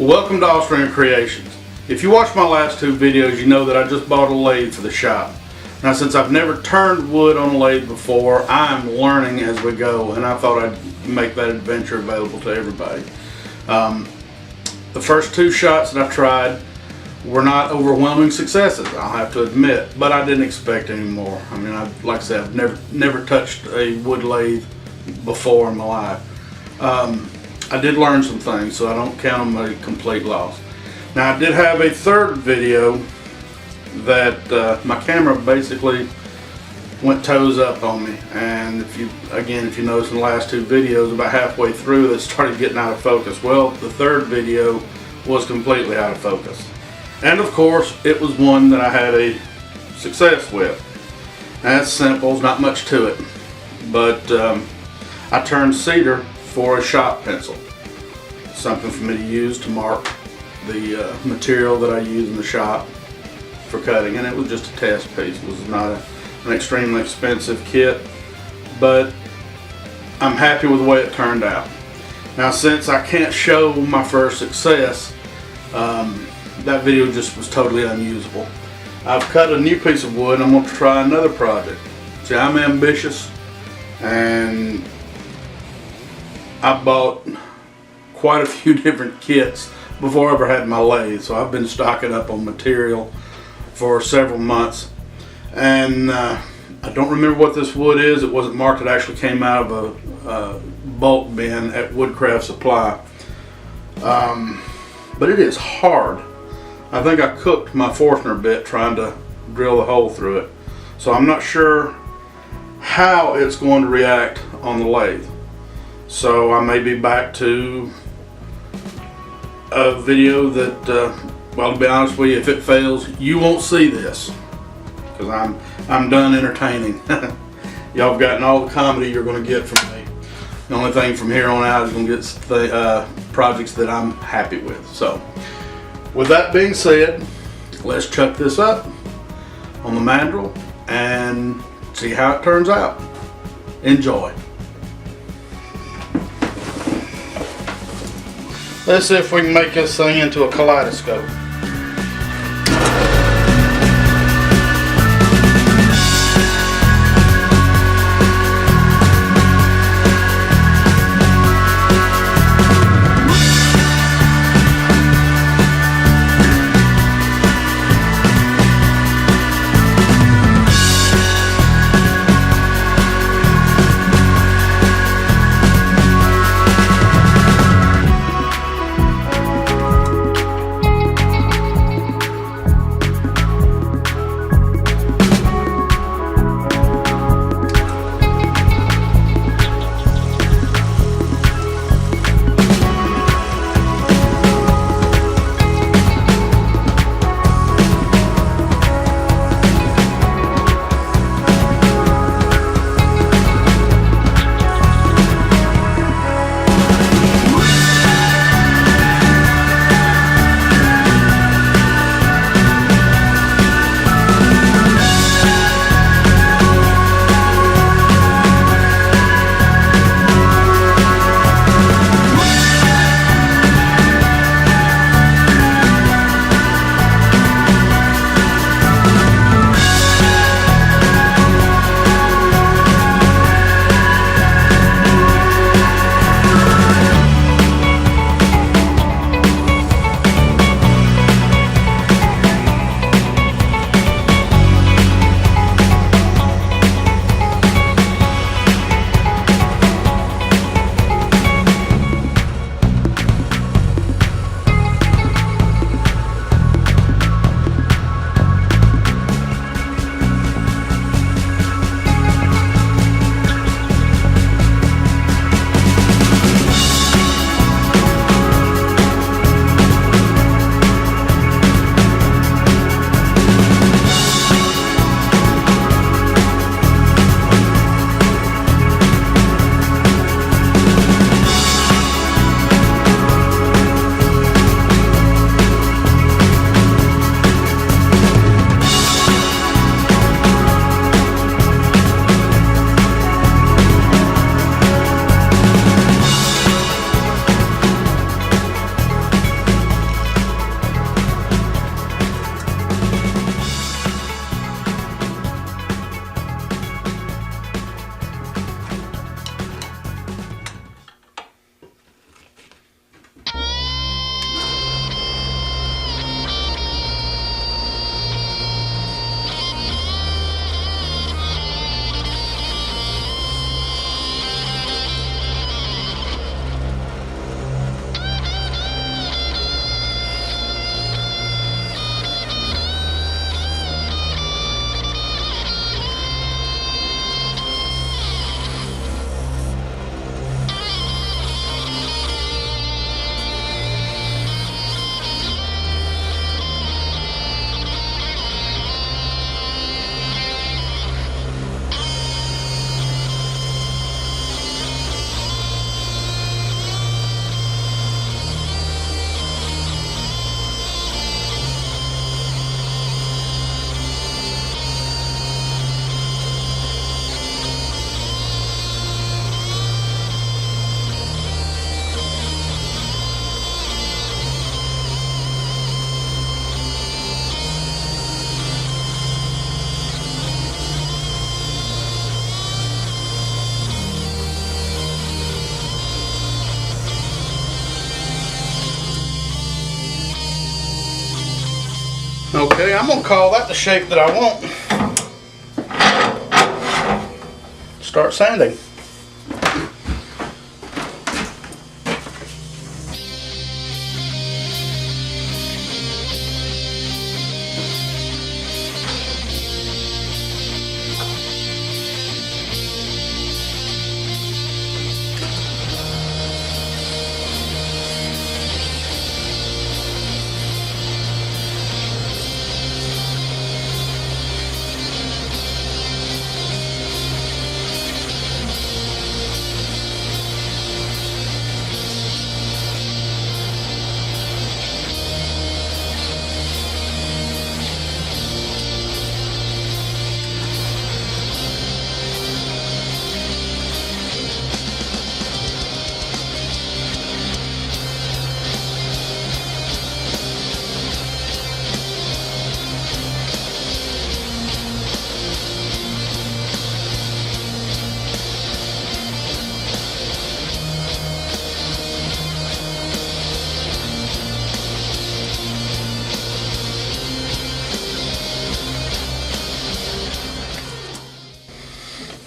Welcome to Austrian Creations. If you watched my last two videos, you know that I just bought a lathe for the shop. Now, since I've never turned wood on a lathe before, I'm learning as we go, and I thought I'd make that adventure available to everybody. The first two shots that I've tried were not overwhelming successes, I'll have to admit, but I didn't expect any more. I mean, like I said, I've never touched a wood lathe before in my life. I did learn some things, so I don't count them a complete loss. Now, I did have a third video that my camera basically went toes up on me, and if you notice in the last two videos, about halfway through it started getting out of focus. Well, the third video was completely out of focus, and of course it was one that I had a success with. That's simple, there's not much to it, but I turned cedar for a shop pencil, something for me to use to mark the material that I use in the shop for cutting, and it was just a test piece. It was not an extremely expensive kit, but I'm happy with the way it turned out. Now, since I can't show my first success, that video just was totally unusable. I've cut a new piece of wood and I'm going to try another project. See, I'm ambitious, and I bought quite a few different kits before I ever had my lathe, so I've been stocking up on material for several months, and I don't remember what this wood is. It wasn't marked. It actually came out of a bulk bin at Woodcraft Supply, but it is hard. I think I cooked my Forstner bit trying to drill the hole through it, so I'm not sure how it's going to react on the lathe. So I may be back to a video that, well, to be honest with you, if it fails, you won't see this, because I'm done entertaining. Y'all have gotten all the comedy you're going to get from me. The only thing from here on out is going to get the projects that I'm happy with. So, with that being said, let's chuck this up on the mandrel and see how it turns out. Enjoy. Let's see if we can make this thing into a kaleidoscope. Okay, I'm gonna call that the shape that I want. Start sanding.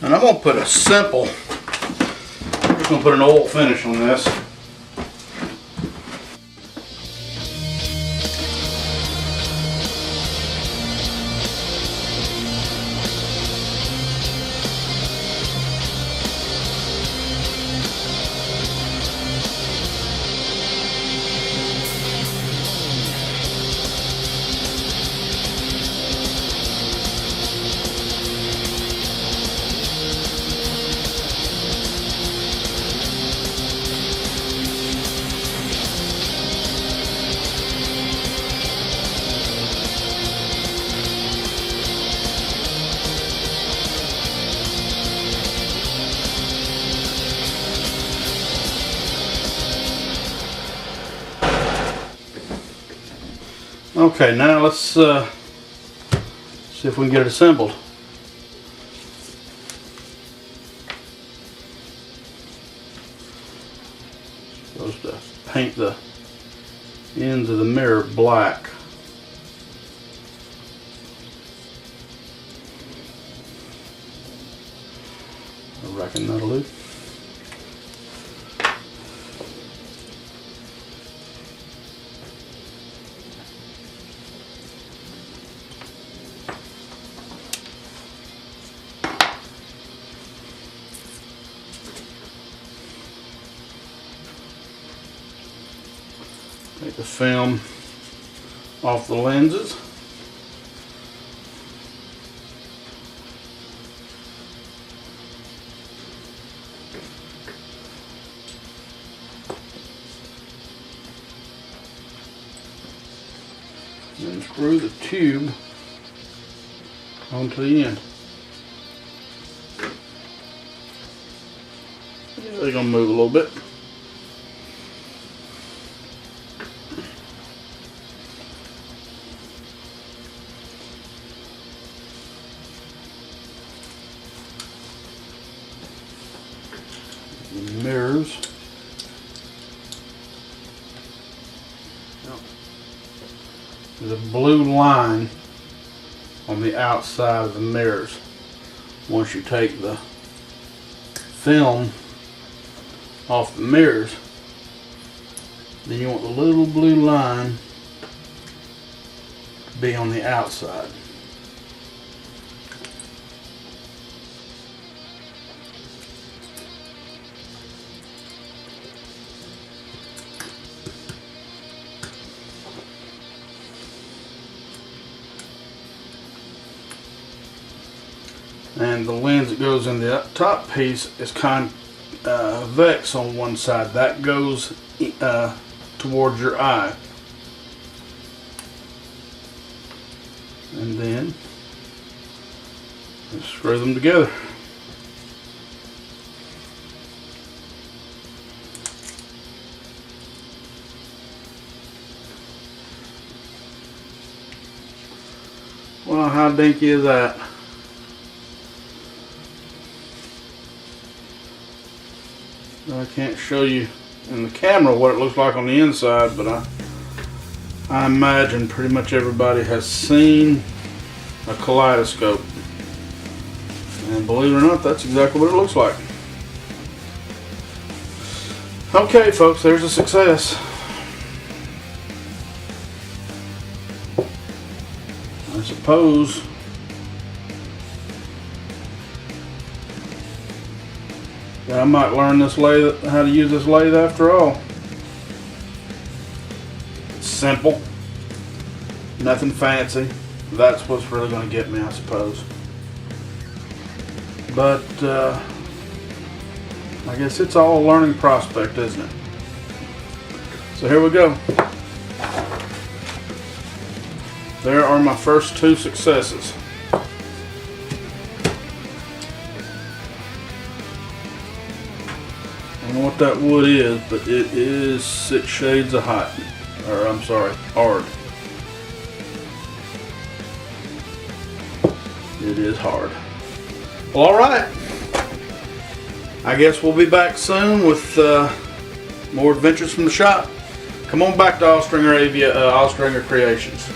And I'm gonna put a simple, I'm just gonna put an oil finish on this. Okay, now let's see if we can get it assembled. Supposed to paint the ends of the mirror black. I reckon that'll do. Take the film off the lenses. And screw the tube onto the end. They're gonna move a little bit. Mirrors. There's a blue line on the outside of the mirrors. Once you take the film off the mirrors, then you want the little blue line to be on the outside. And the lens that goes in the top piece is convex on one side. That goes towards your eye. And then just screw them together. Well, how dinky is that? I can't show you in the camera what it looks like on the inside, but I imagine pretty much everybody has seen a kaleidoscope. And believe it or not, that's exactly what it looks like. Okay folks, there's a success. I suppose that I might learn this lathe, how to use this lathe after all. It's simple, nothing fancy. That's what's really going to get me, I suppose. But I guess it's all a learning prospect, isn't it? So here we go. There are my first two successes. I don't know what that wood is, but it is 6 shades of hot. Or I'm sorry, hard. It is hard. Well, alright. I guess we'll be back soon with more adventures from the shop. Come on back to Allstringer Creations.